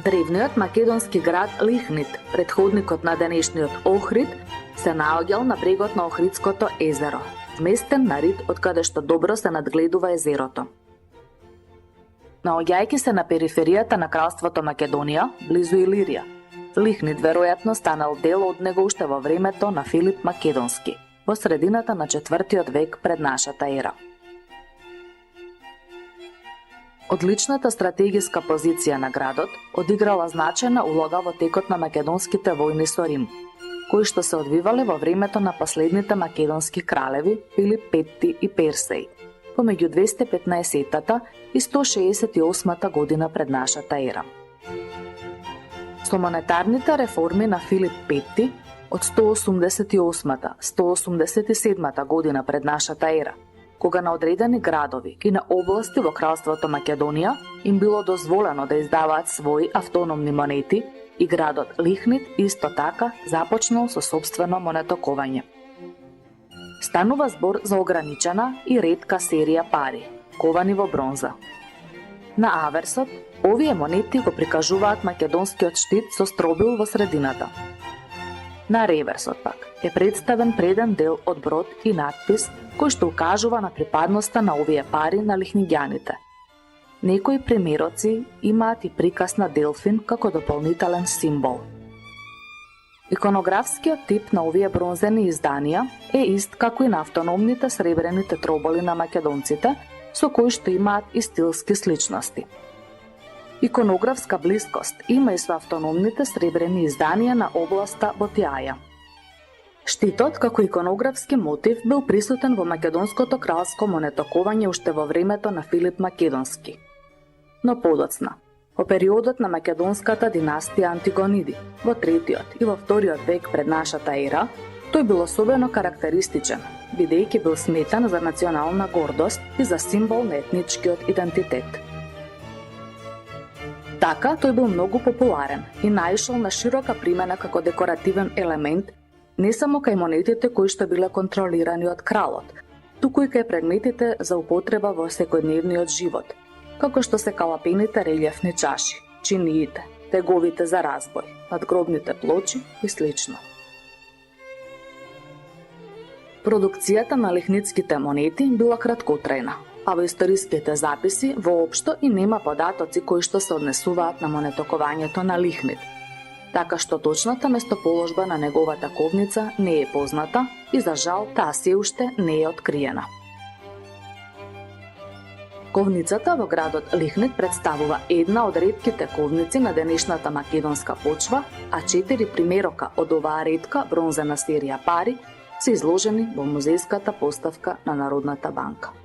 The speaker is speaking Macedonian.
Древниот македонски град Лихнид, претходникот на денешниот Охрид, се наоѓал на брегот на Охридското езеро, вместен на рид од каде што добро се надгледува езерото. Наоѓајќи се на периферијата на кралството Македонија, близу Илирија, Лихнид веројатно станал дел од него уште во времето на Филип Македонски, во средината на 4 век пред нашата ера. Одличната стратегиска позиција на градот одиграла значајна улога во текот на македонските војни со Рим, кои што се одвивале во времето на последните македонски кралеви Филип V и Персеј, помеѓу 215-та и 168-та година пред нашата ера. Со монетарните реформи на Филип V од 188-та, 187-та година пред нашата ера, кога на одредени градови и на области во кралството Македонија им било дозволено да издаваат своји автономни монети, и градот Лихнид исто така започнал со сопствено монетокување. Станува збор за ограничена и ретка серија пари, ковани во бронза. На аверсот, овие монети го прикажуваат македонскиот штит со стробил во средината. На реверсот пак е представен преден дел од брод и надпис кој што укажува на припадноста на овие пари на лихнидјаните. Некои примероци имаат и приказ на делфин како дополнителен символ. Иконографскиот тип на овие бронзени изданија е ист како и на автономните сребрените троболи на македонците, со кои што имаат и стилски сличности. Иконографска блискост има и со автономните сребрени изданија на областа Ботијаја. Штитот како иконографски мотив бил присутен во македонското кралско монетокување уште во времето на Филип Македонски. Но подоцна, во периодот на македонската династија Антигониди, во 3-тиот и во 2-тиот век пред нашата ера, тој бил особено карактеристичен, бидејќи бил сметан за национална гордост и за символ на етничкиот идентитет. Така, тој бил многу популарен и наишол на широка примена како декоративен елемент не само кај монетите кои што биле контролирани од кралот, туку и кај предметите за употреба во секојдневниот живот, како што се калапените релјефни чаши, чиниите, теговите за разбој, надгробните плочи и слично. Продукцијата на лихнидските монети била краткотрајна, а во историските записи воопшто и нема податоци кои што се однесуваат на монетокувањето на Лихнид, така што точната местоположба на неговата ковница не е позната и за жал таа се уште не е откриена. Ковницата во градот Лихнид представува една од ретките ковници на денешната македонска почва, а 4 примерока од оваа ретка бронзена серија пари се изложени во музејската поставка на Народната банка.